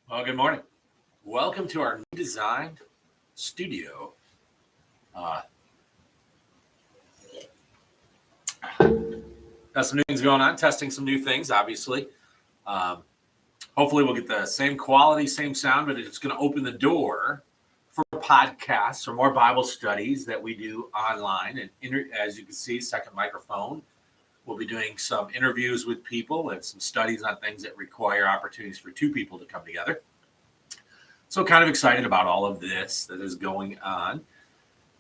Well, good morning. Welcome to our new designed studio. Uh, got some new things going on, testing some new things, obviously. Um, Hopefully, we'll get the same quality, same sound, but it's going to open the door for podcasts or more Bible studies that we do online. And as you can see, second microphone. We'll be doing some interviews with people and some studies on things that require opportunities for two people to come together. So kind of excited about all of this that is going on.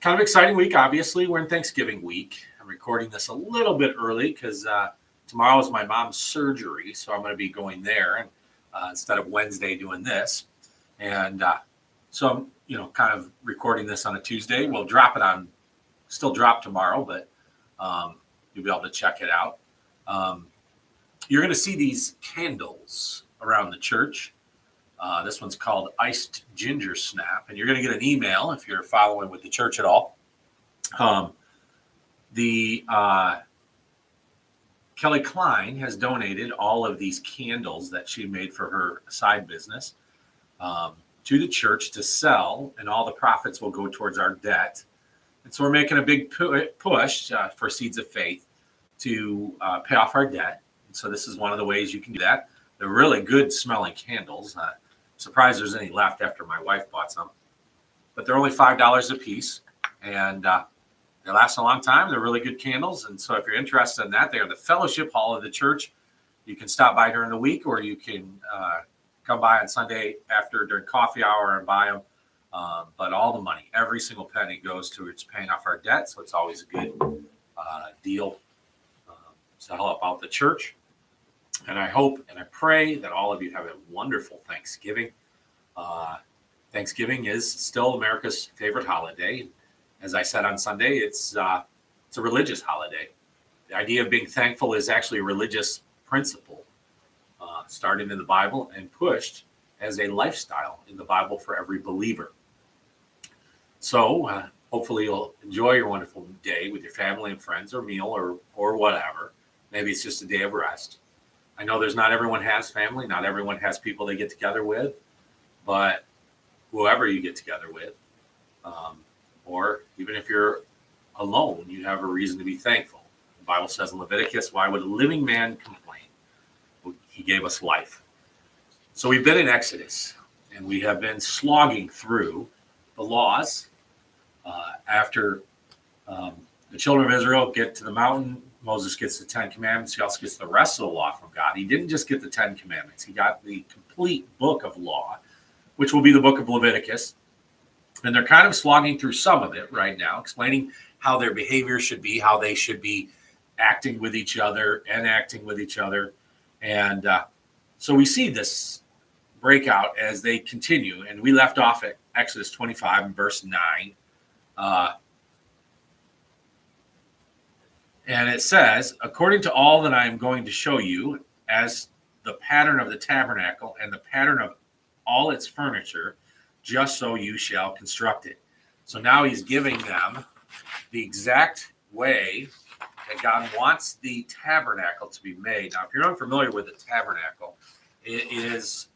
Kind of exciting week, obviously. We're in Thanksgiving week. I'm recording this a little bit early because tomorrow is my mom's surgery. So I'm going to be going there and instead of Wednesday doing this. And so I'm, kind of recording this on a Tuesday. We'll still drop tomorrow, but you'll be able to check it out. You're going to see these candles around the church. This one's called Iced Ginger Snap, and you're going to get an email if you're following with the church at all. Kelly Klein has donated all of these candles that she made for her side business to the church to sell, and all the profits will go towards our debt. And so we're making a big push for Seeds of Faith to pay off our debt. And so this is one of the ways you can do that. They're really good smelling candles. Surprised there's any left after my wife bought some. But they're only $5 a piece, and they last a long time. They're really good candles, and so if you're interested in that, they're in the fellowship hall of the church. You can stop by during the week, or you can come by on Sunday during coffee hour and buy them. But all the money, every single penny goes towards paying off our debt, so it's always a good deal to help out the church. And I hope and I pray that all of you have a wonderful Thanksgiving. Thanksgiving is still America's favorite holiday. As I said on Sunday, it's a religious holiday. The idea of being thankful is actually a religious principle, started in the Bible and pushed as a lifestyle in the Bible for every believer. So hopefully you'll enjoy your wonderful day with your family and friends, or meal, or whatever. Maybe it's just a day of rest. I know not everyone has family, not everyone has people they get together with, but whoever you get together with, or even if you're alone, you have a reason to be thankful. The Bible says in Leviticus, why would a living man complain? Well, he gave us life. So we've been in Exodus, and we have been slogging through the laws. After the children of Israel get to the mountain, Moses gets the 10 Commandments. He also gets the rest of the law from God. He didn't just get the 10 Commandments. He got the complete book of law, which will be the book of Leviticus. And they're kind of slogging through some of it right now, explaining how their behavior should be, how they should be acting with each other and acting with each other. And so we see this breakout as they continue. And we left off at Exodus 25 and verse 9. And it says, according to all that I am going to show you, as the pattern of the tabernacle and the pattern of all its furniture, just so you shall construct it. So now he's giving them the exact way that God wants the tabernacle to be made. Now, if you're unfamiliar with the tabernacle, it is,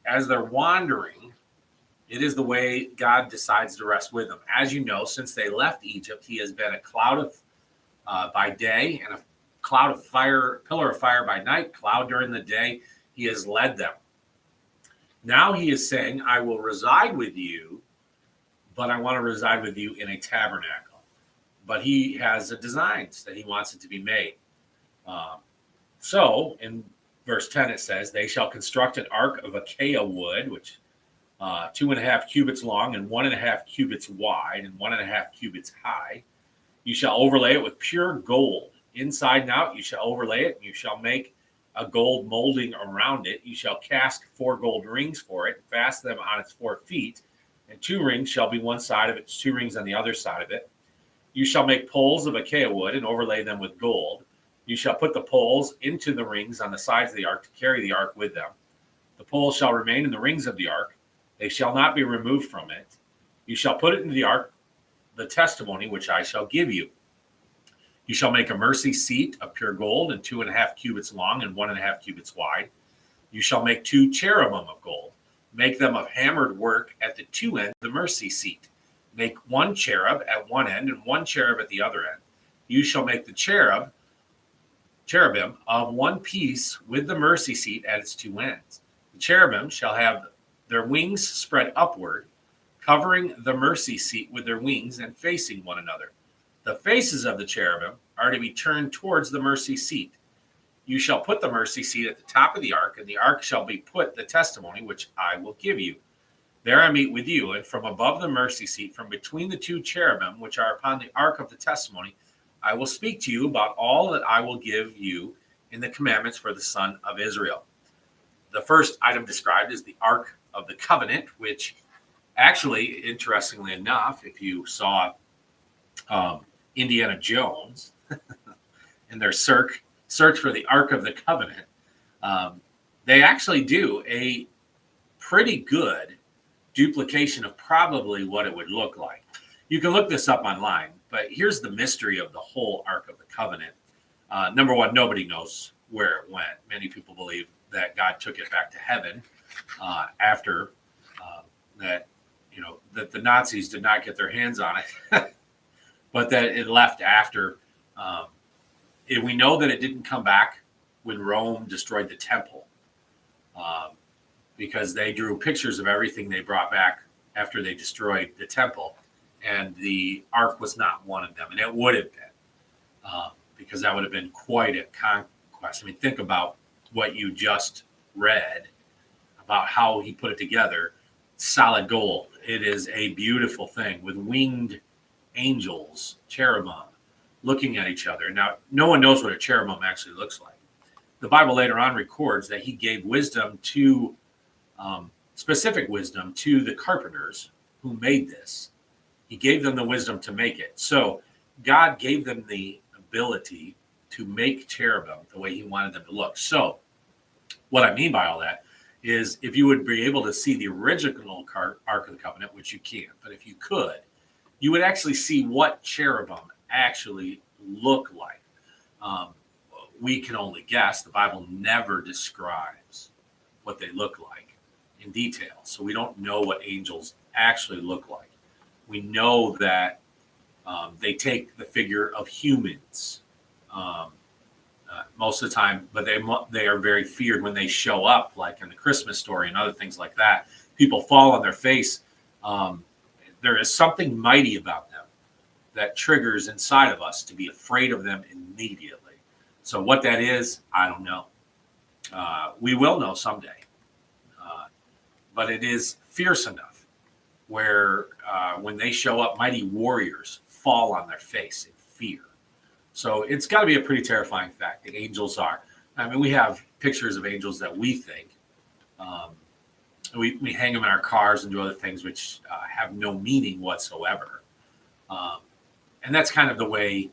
as they're wandering, it is the way God decides to rest with them. As you know, since they left Egypt, he has been a cloud of by day and a cloud of fire, pillar of fire by night, cloud during the day. He has led them. Now he is saying, I will reside with you, but I want to reside with you in a tabernacle. But he has a design that he wants it to be made. So in verse 10, it says, they shall construct an ark of acacia wood, which 2.5 cubits long and 1.5 cubits wide and 1.5 cubits high. You shall overlay it with pure gold. Inside and out you shall overlay it, and you shall make a gold molding around it. You shall cast 4 gold rings for it, and fasten them on its 4 feet, and 2 rings shall be one side of it, 2 rings on the other side of it. You shall make poles of acacia wood and overlay them with gold. You shall put the poles into the rings on the sides of the ark to carry the ark with them. The poles shall remain in the rings of the ark. They shall not be removed from it. You shall put it into the ark, the testimony which I shall give you. You shall make a mercy seat of pure gold and 2.5 cubits long and 1.5 cubits wide. You shall make 2 cherubim of gold. Make them of hammered work at the two ends of the mercy seat. Make one cherub at one end and one cherub at the other end. You shall make the cherubim of one piece with the mercy seat at its two ends. The cherubim shall have their wings spread upward, covering the mercy seat with their wings and facing one another. The faces of the cherubim are to be turned towards the mercy seat. You shall put the mercy seat at the top of the ark, and the ark shall be put the testimony which I will give you. There I meet with you, and from above the mercy seat, from between the two cherubim which are upon the ark of the testimony, I will speak to you about all that I will give you in the commandments for the son of Israel. The first item described is the Ark of the Covenant, which actually, interestingly enough, if you saw Indiana Jones in their search for the Ark of the Covenant, they actually do a pretty good duplication of probably what it would look like. You can look this up online, but here's the mystery of the whole Ark of the Covenant. Number one, nobody knows where it went. Many people believe that God took it back to heaven after that the Nazis did not get their hands on it, but that it left after. We know that it didn't come back when Rome destroyed the temple, because they drew pictures of everything they brought back after they destroyed the temple, and the ark was not one of them, and it would have been, because that would have been quite a conquest. I mean, think about what you just read about how he put it together. Solid gold. It is a beautiful thing with winged angels, cherubim, looking at each other. Now, no one knows what a cherubim actually looks like. The Bible later on records that he gave wisdom to, specific wisdom to the carpenters who made this. He gave them the wisdom to make it. So God gave them the ability to make cherubim the way he wanted them to look. So what I mean by all that is, if you would be able to see the original Ark of the Covenant, which you can't, but if you could, you would actually see what cherubim actually look like. We can only guess. The Bible never describes what they look like in detail. So we don't know what angels actually look like. We know that they take the figure of humans most of the time, but they are very feared when they show up, like in the Christmas story and other things like that. People fall on their face. There is something mighty about them that triggers inside of us to be afraid of them immediately. So what that is, I don't know. We will know someday. But it is fierce enough where when they show up, mighty warriors fall on their face in fear. So it's got to be a pretty terrifying fact. The angels are. I mean, we have pictures of angels that we think. We hang them in our cars and do other things which have no meaning whatsoever. And that's kind of the way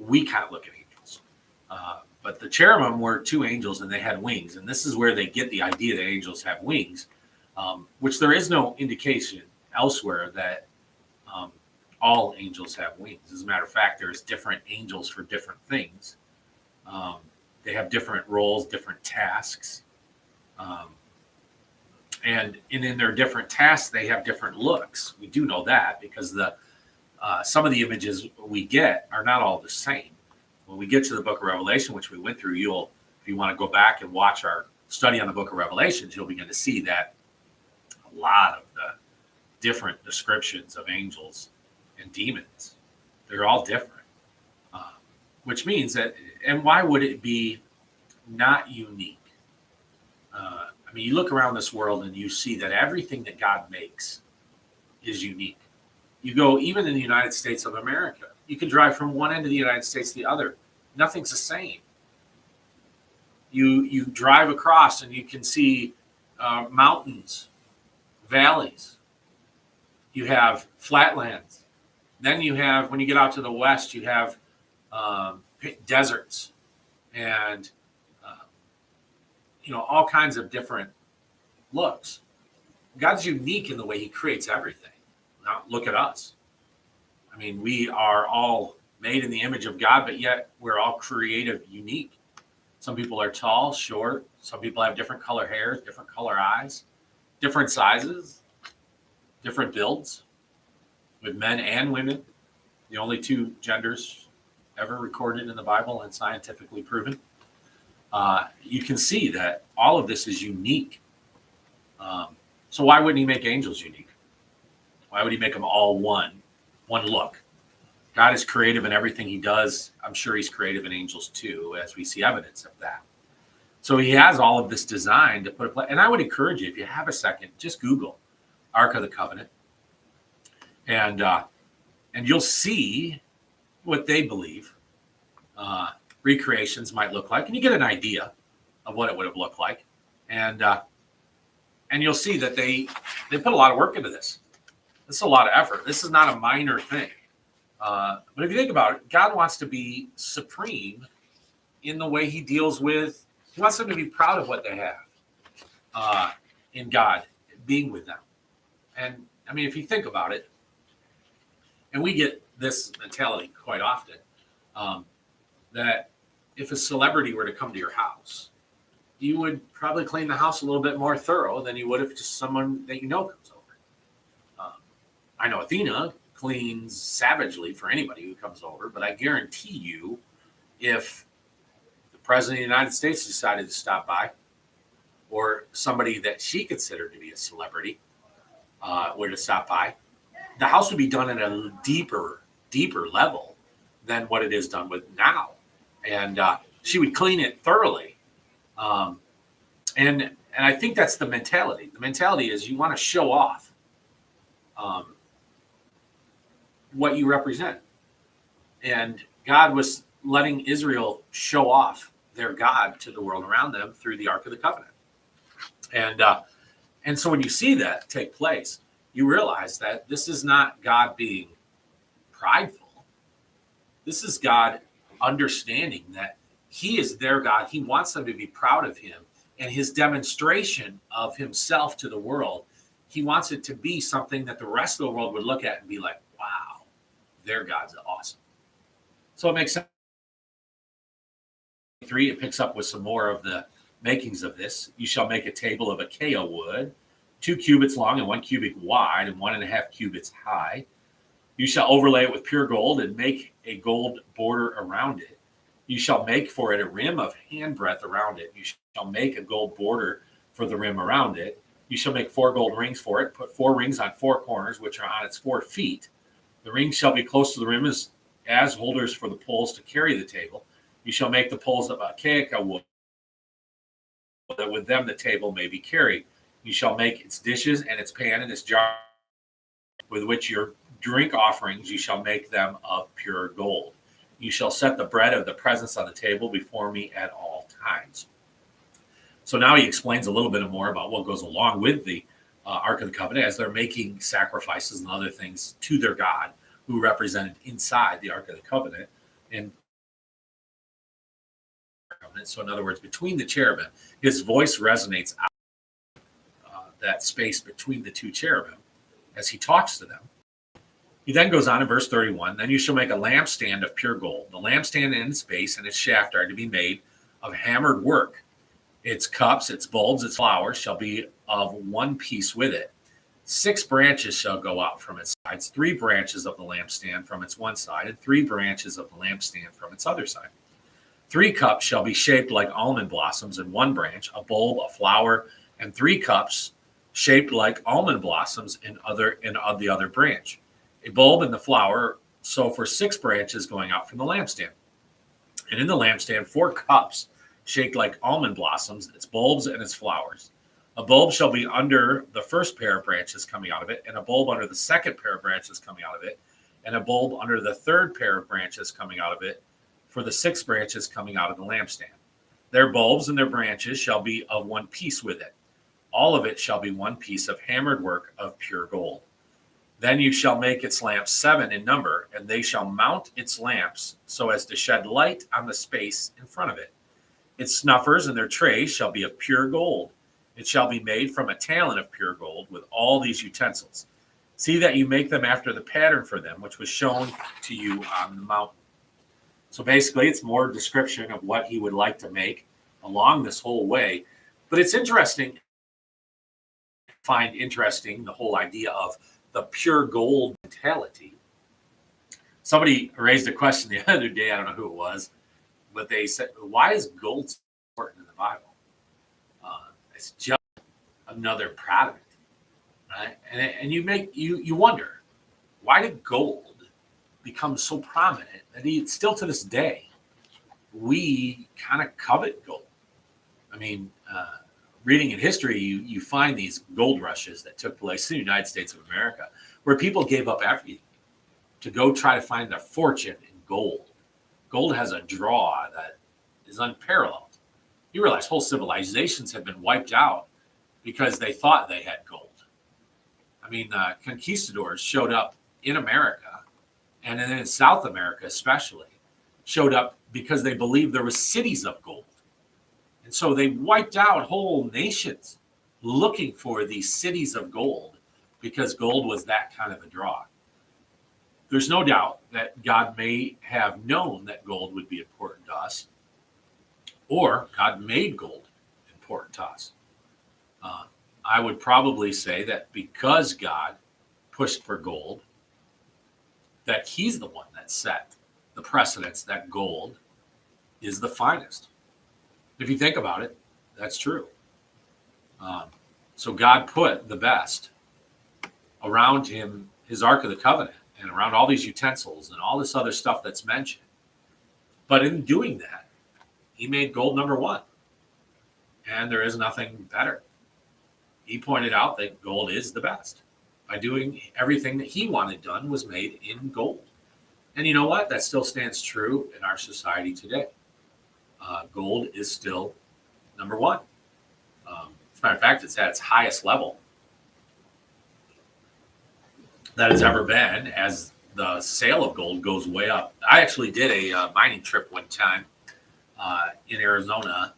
we kind of look at angels. But the cherubim were two angels and they had wings. And this is where they get the idea that angels have wings, which there is no indication elsewhere that all angels have wings. As a matter of fact, there's different angels for different things. They have different roles, different tasks. And in their different tasks, they have different looks. We do know that because some of the images we get are not all the same. When we get to the book of Revelation, which we went through, if you want to go back and watch our study on the book of Revelations, you'll begin to see that a lot of the different descriptions of angels and demons, they're all different, which means that, and why would it be not unique? I mean, you look around this world and you see that everything that God makes is unique. You go, even in the United States of America, you can drive from one end of the United States to the other. Nothing's the same. You drive across and you can see mountains, valleys. You have flatlands. Then you have, when you get out to the west, you have deserts and, all kinds of different looks. God's unique in the way he creates everything. Now, look at us. I mean, we are all made in the image of God, but yet we're all creative, unique. Some people are tall, short. Some people have different color hair, different color eyes. different sizes, different builds, with men and women, the only two genders ever recorded in the Bible and scientifically proven. You can see that all of this is unique. So why wouldn't he make angels unique? Why would he make them all one look? God is creative in everything he does. I'm sure he's creative in angels too, as we see evidence of that. So he has all of this design to put a place. And I would encourage you, if you have a second, just Google Ark of the Covenant, and you'll see what they believe recreations might look like, and you get an idea of what it would have looked like, and you'll see that they put a lot of work into this. This is a lot of effort. This is not a minor thing. But if you think about it, God wants to be supreme in the way he deals with. He wants them to be proud of what they have in God, being with them. And I mean, if you think about it, and we get this mentality quite often, that if a celebrity were to come to your house, you would probably clean the house a little bit more thorough than you would if just someone that you know comes over. I know Athena cleans savagely for anybody who comes over, but I guarantee you, if the President of the United States decided to stop by, or somebody that she considered to be a celebrity were to stop by, the house would be done at a deeper level than what it is done with now. And she would clean it thoroughly. And I think that's the mentality. The mentality is you want to show off what you represent. And God was letting Israel show off their God to the world around them through the Ark of the Covenant. And so when you see that take place, you realize that this is not God being prideful. This is God understanding that he is their God. He wants them to be proud of him. And his demonstration of himself to the world, he wants it to be something that the rest of the world would look at and be like, wow, their God's awesome. So it makes sense. 3, it picks up with some more of the makings of this. You shall make a table of acacia wood, 2 cubits long and 1 cubit wide and 1.5 cubits high. You shall overlay it with pure gold and make a gold border around it. You shall make for it a rim of handbreadth around it. You shall make a gold border for the rim around it. You shall make 4 gold rings for it. Put 4 rings on 4 corners, which are on its 4 feet. The rings shall be close to the rim as holders for the poles to carry the table. You shall make the poles of acacia wood, that with them the table may be carried. You shall make its dishes and its pan and its jar with which your drink offerings, you shall make them of pure gold. You shall set the bread of the presence on the table before me at all times. So now he explains a little bit more about what goes along with the Ark of the Covenant as they're making sacrifices and other things to their God, who represented inside the Ark of the Covenant. And so in other words, between the cherubim, his voice resonates out that space between the 2 cherubim as he talks to them. He then goes on in verse 31, then you shall make a lampstand of pure gold. The lampstand and its base and its shaft are to be made of hammered work. Its cups, its bulbs, its flowers shall be of one piece with it. 6 branches shall go out from its sides, 3 branches of the lampstand from its one side, and 3 branches of the lampstand from its other side. 3 cups shall be shaped like almond blossoms in one branch, a bulb, a flower, and 3 cups shaped like almond blossoms in the other branch. A bulb and the flower, so for 6 branches going out from the lampstand. And in the lampstand 4 cups shaped like almond blossoms, its bulbs and its flowers. A bulb shall be under the first pair of branches coming out of it, and a bulb under the second pair of branches coming out of it, and a bulb under the third pair of branches coming out of it, for the 6 branches coming out of the lampstand. Their bulbs and their branches shall be of one piece with it. All of it shall be one piece of hammered work of pure gold. Then you shall make its lamps 7 in number, and they shall mount its lamps so as to shed light on the space in front of it. Its snuffers and their trays shall be of pure gold. It shall be made from a talent of pure gold with all these utensils. See that you make them after the pattern for them, which was shown to you on the mountain. So basically, it's more description of what he would like to make along this whole way. But it's interesting. find interesting the whole idea of the pure gold mentality. Somebody raised a question the other day, I don't know who it was, but they said, why is gold so important in the Bible? It's just another product, right? And you wonder, why did gold become so prominent that still to this day, we kind of covet gold? I mean, reading in history, you find these gold rushes that took place in the United States of America, where people gave up everything to go try to find their fortune in gold. Gold has a draw that is unparalleled. You realize whole civilizations have been wiped out because they thought they had gold. I mean, conquistadors showed up in America, and then in South America especially, showed up because they believed there were cities of gold. And so they wiped out whole nations looking for these cities of gold because gold was that kind of a draw. There's no doubt that God may have known that gold would be important to us, or God made gold important to us. I would probably say that because God pushed for gold, that he's the one that set the precedence that gold is the finest. If you think about it, that's true. So God put the best around him, his Ark of the Covenant, and around all these utensils and all this other stuff that's mentioned. But in doing that, he made gold number one. And there is nothing better. He pointed out that gold is the best. By doing everything that he wanted done was made in gold. And you know what? That still stands true in our society today. Gold is still number one. As a matter of fact, it's at its highest level that it's ever been as the sale of gold goes way up. I actually did a mining trip one time in Arizona,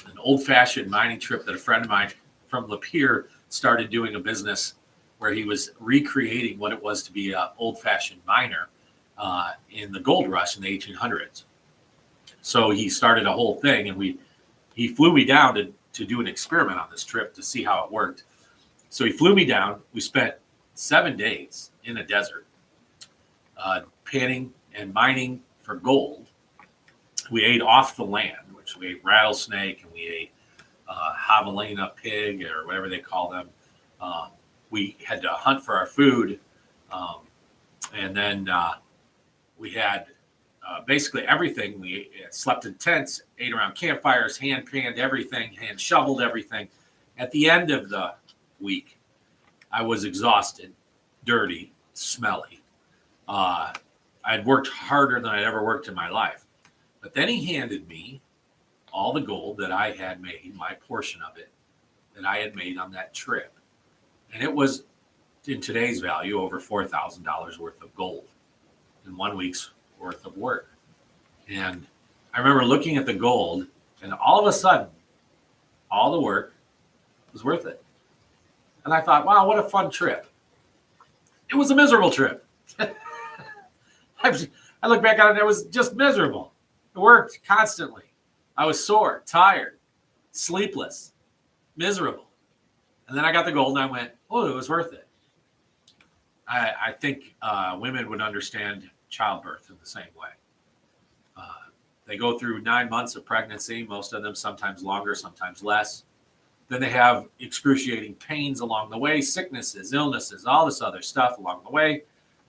an old-fashioned mining trip that a friend of mine from Lapeer started doing a business where he was recreating what it was to be an old-fashioned miner in the gold rush in the 1800s. So he started a whole thing, and he flew me down to do an experiment on this trip to see how it worked. So he flew me down. We spent 7 days in a desert, panning and mining for gold. We ate off the land, which we ate rattlesnake and we ate javelina pig or whatever they call them. We had to hunt for our food, and then we had basically everything. We slept in tents, ate around campfires, hand panned everything, hand shoveled everything. At the end of the week, I was exhausted, dirty, smelly. I'd worked harder than I'd ever worked in my life. But then he handed me all the gold that I had made, my portion of it, that I had made on that trip. And it was, in today's value, over $4,000 worth of gold in 1 week's worth of work. And I remember looking at the gold, and all of a sudden, all the work was worth it. And I thought, wow, what a fun trip. It was a miserable trip. I look back on it, it was just miserable. It worked constantly. I was sore, tired, sleepless, miserable. And then I got the gold and I went, oh, it was worth it. I think women would understand childbirth in the same way. They go through 9 months of pregnancy, most of them sometimes longer, sometimes less. Then they have excruciating pains along the way, sicknesses, illnesses, all this other stuff along the way.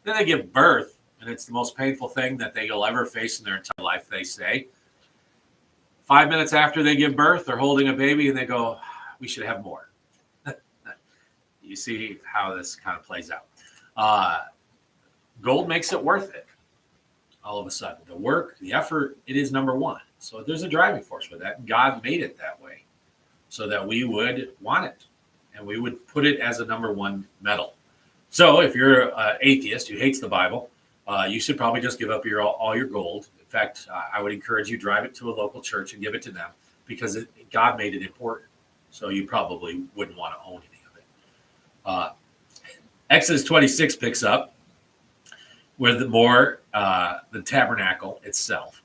Then they give birth, and it's the most painful thing that they'll ever face in their entire life, they say. 5 minutes after they give birth, they're holding a baby, and they go, we should have more. You see how this kind of plays out. Gold makes it worth it. All of a sudden, the work, the effort, it is number one. So there's a driving force with that. God made it that way so that we would want it and we would put it as a number one metal. So if you're an atheist who hates the Bible, you should probably just give up all your gold. In fact, I would encourage you drive it to a local church and give it to them because God made it important. So you probably wouldn't want to own any of it. Exodus 26 picks up with the tabernacle itself.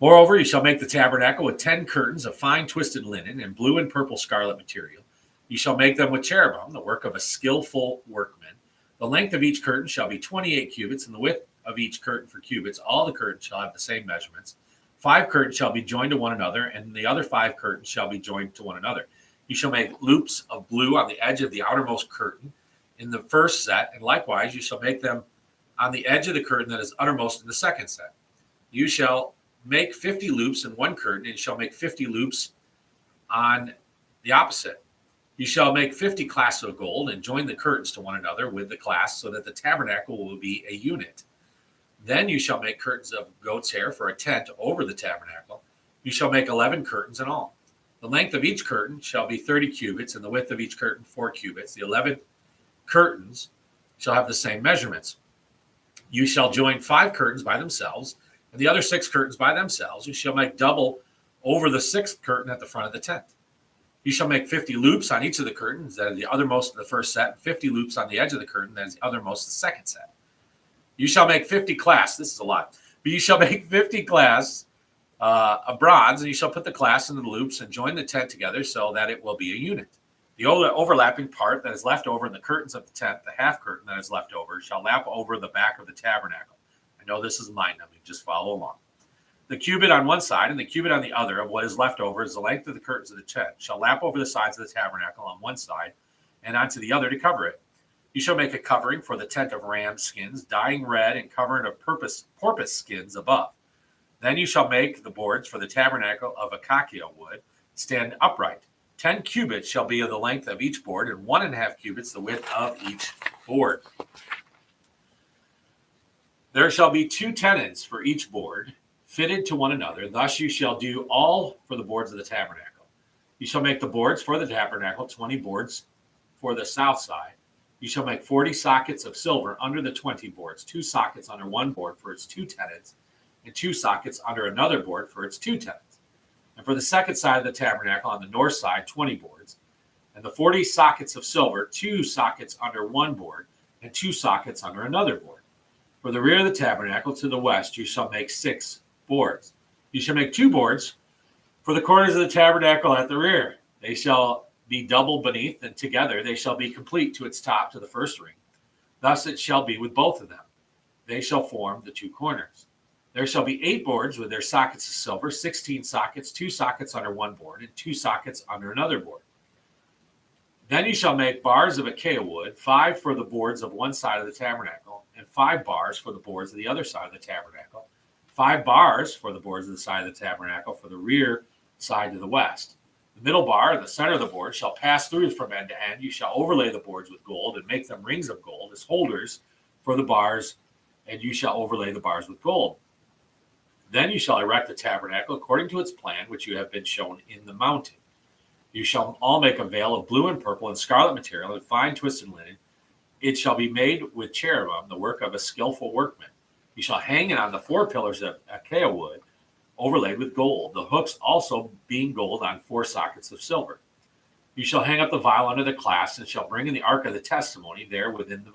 Moreover, you shall make the tabernacle with 10 curtains of fine twisted linen and blue and purple scarlet material. You shall make them with cherubim, the work of a skillful workman. The length of each curtain shall be 28 cubits, and the width of each curtain for cubits. All the curtains shall have the same measurements. 5 curtains shall be joined to one another, and the other 5 curtains shall be joined to one another. You shall make loops of blue on the edge of the outermost curtain in the first set, and likewise you shall make them on the edge of the curtain that is uttermost in the second set. You shall make 50 loops in one curtain, and you shall make 50 loops on the opposite. You shall make 50 clasps of gold and join the curtains to one another with the clasps so that the tabernacle will be a unit. Then you shall make curtains of goat's hair for a tent over the tabernacle. You shall make 11 curtains in all. The length of each curtain shall be 30 cubits, and the width of each curtain 4 cubits. The 11 curtains shall have the same measurements. You shall join 5 curtains by themselves, and the other 6 curtains by themselves. You shall make double over the 6th curtain at the front of the tent. You shall make 50 loops on each of the curtains that are the othermost of the first set, and 50 loops on the edge of the curtain that is the othermost of the second set. You shall make 50 clasps. This is a lot. But you shall make 50 clasps of bronze, and you shall put the clasps into the loops and join the tent together so that it will be a unit. The overlapping part that is left over in the curtains of the tent, the half curtain that is left over, shall lap over the back of the tabernacle. I know this is mind-numbing. Just follow along. The cubit on one side and the cubit on the other of what is left over is the length of the curtains of the tent, shall lap over the sides of the tabernacle on one side and onto the other to cover it. You shall make a covering for the tent of ram skins, dyeing red, and covering of porpoise skins above. Then you shall make the boards for the tabernacle of acacia wood stand upright. 10 cubits shall be of the length of each board, and 1.5 cubits the width of each board. There shall be 2 tenons for each board, fitted to one another. Thus you shall do all for the boards of the tabernacle. You shall make the boards for the tabernacle, 20 boards for the south side. You shall make 40 sockets of silver under the 20 boards, 2 sockets under one board for its 2 tenons, and 2 sockets under another board for its 2 tenons. And for the second side of the tabernacle on the north side, 20 boards, and the 40 sockets of silver, 2 sockets under one board, and 2 sockets under another board. For the rear of the tabernacle to the west, you shall make 6 boards. You shall make 2 boards for the corners of the tabernacle at the rear. They shall be double beneath, and together they shall be complete to its top to the first ring. Thus it shall be with both of them. They shall form the 2 corners. There shall be 8 boards with their sockets of silver, 16 sockets, 2 sockets under one board, and 2 sockets under another board. Then you shall make bars of acacia wood, 5 for the boards of one side of the tabernacle, and 5 bars for the boards of the other side of the tabernacle. 5 bars for the boards of the side of the tabernacle for the rear side to the west. The middle bar and the center of the board shall pass through from end to end. You shall overlay the boards with gold and make them rings of gold as holders for the bars, and you shall overlay the bars with gold. Then you shall erect the tabernacle according to its plan, which you have been shown in the mountain. You shall all make a veil of blue and purple and scarlet material and fine twisted linen. It shall be made with cherubim, the work of a skillful workman. You shall hang it on the 4 pillars of acacia wood, overlaid with gold, the hooks also being gold on 4 sockets of silver. You shall hang up the vial under the clasps, and shall bring in the ark of the testimony there within the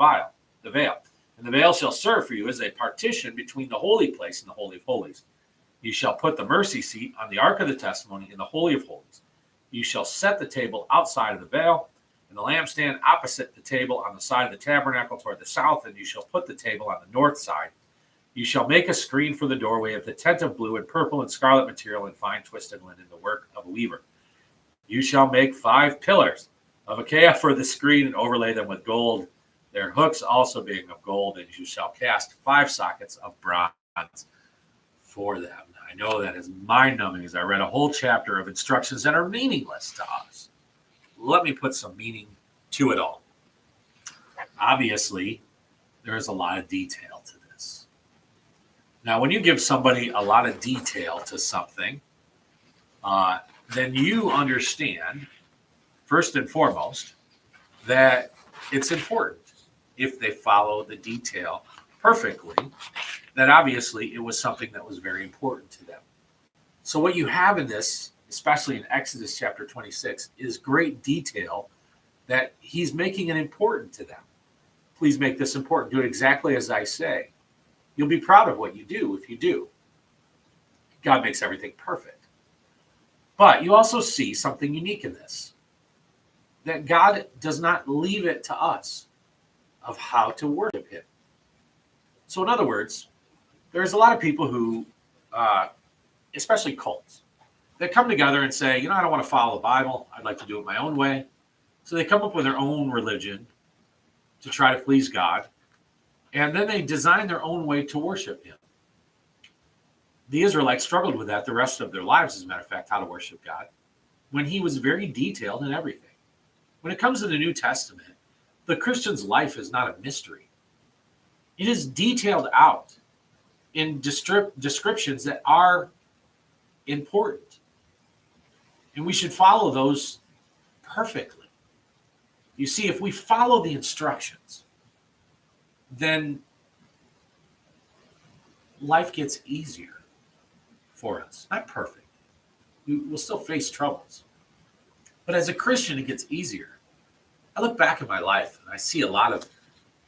veil. And the veil shall serve for you as a partition between the holy place and the Holy of Holies. You shall put the mercy seat on the ark of the testimony in the Holy of Holies. You shall set the table outside of the veil, and the lampstand opposite the table on the side of the tabernacle toward the south, and you shall put the table on the north side. You shall make a screen for the doorway of the tent of blue and purple and scarlet material and fine twisted linen, the work of a weaver. You shall make 5 pillars of acacia for the screen and overlay them with gold, their hooks also being of gold, and you shall cast 5 sockets of bronze for them. I know that is mind-numbing as I read a whole chapter of instructions that are meaningless to us. Let me put some meaning to it all. Obviously, there is a lot of detail to this. Now, when you give somebody a lot of detail to something, then you understand, first and foremost, that it's important if they follow the detail perfectly, that obviously it was something that was very important to them. So what you have in this, especially in Exodus chapter 26, is great detail that he's making it important to them. Please make this important. Do it exactly as I say. You'll be proud of what you do if you do. God makes everything perfect. But you also see something unique in this. that God does not leave it to us of how to worship him. So in other words, there's a lot of people who, especially cults, that come together and say, I don't want to follow the Bible. I'd like to do it my own way. So they come up with their own religion to try to please God. And then they design their own way to worship him. The Israelites struggled with that the rest of their lives, as a matter of fact, how to worship God, when he was very detailed in everything. When it comes to the New Testament, the Christian's life is not a mystery. It is detailed out in descriptions that are important. And we should follow those perfectly. You see, if we follow the instructions, then life gets easier for us. Not perfect. We'll still face troubles. But as a Christian, it gets easier. I look back at my life and I see a lot of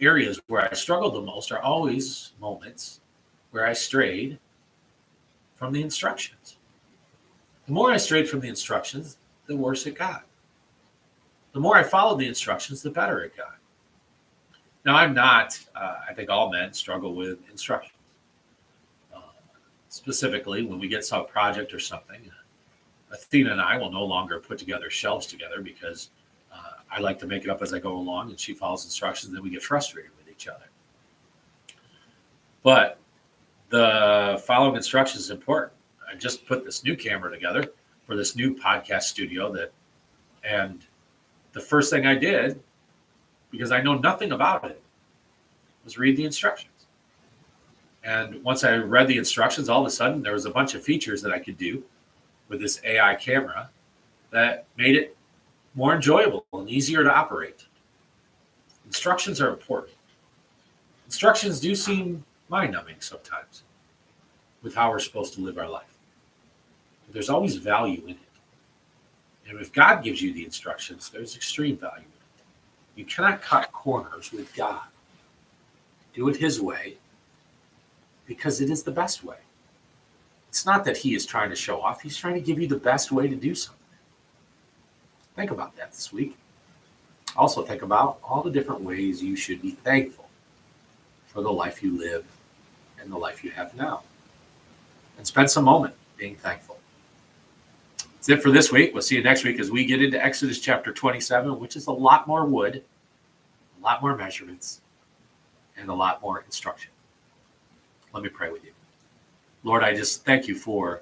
areas where I struggled the most are always moments where I strayed from the instructions. The more I strayed from the instructions, the worse it got. The more I followed the instructions, the better it got. Now, I'm not, I think all men struggle with instructions. Specifically, when we get some project or something, Athena and I will no longer put together shelves together because I like to make it up as I go along and she follows instructions, and then we get frustrated with each other. But the following instructions is important. I just put this new camera together for this new podcast studio and the first thing I did, because I know nothing about it, was read the instructions. And once I read the instructions, all of a sudden there was a bunch of features that I could do with this AI camera that made it more enjoyable and easier to operate. Instructions are important. Instructions do seem mind-numbing sometimes with how we're supposed to live our life. But there's always value in it. And if God gives you the instructions, there's extreme value in it. You cannot cut corners with God. Do it his way because it is the best way. It's not that he is trying to show off. He's trying to give you the best way to do something. Think about that this week. Also think about all the different ways you should be thankful for the life you live and the life you have now. And spend some moment being thankful. That's it for this week. We'll see you next week as we get into Exodus chapter 27, which is a lot more wood, a lot more measurements, and a lot more instruction. Let me pray with you. Lord, I just thank you for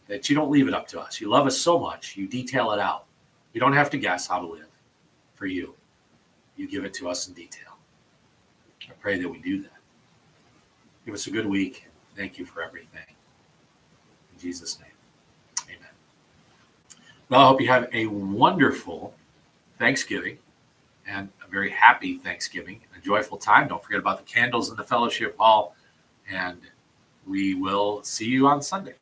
that you don't leave it up to us. You love us so much. You detail it out. You don't have to guess how to live for you. You give it to us in detail. I pray that we do that. Give us a good week. Thank you for everything. In Jesus' name, amen. Well, I hope you have a wonderful Thanksgiving and a very happy Thanksgiving, a joyful time. Don't forget about the candles in the fellowship hall, and we will see you on Sunday.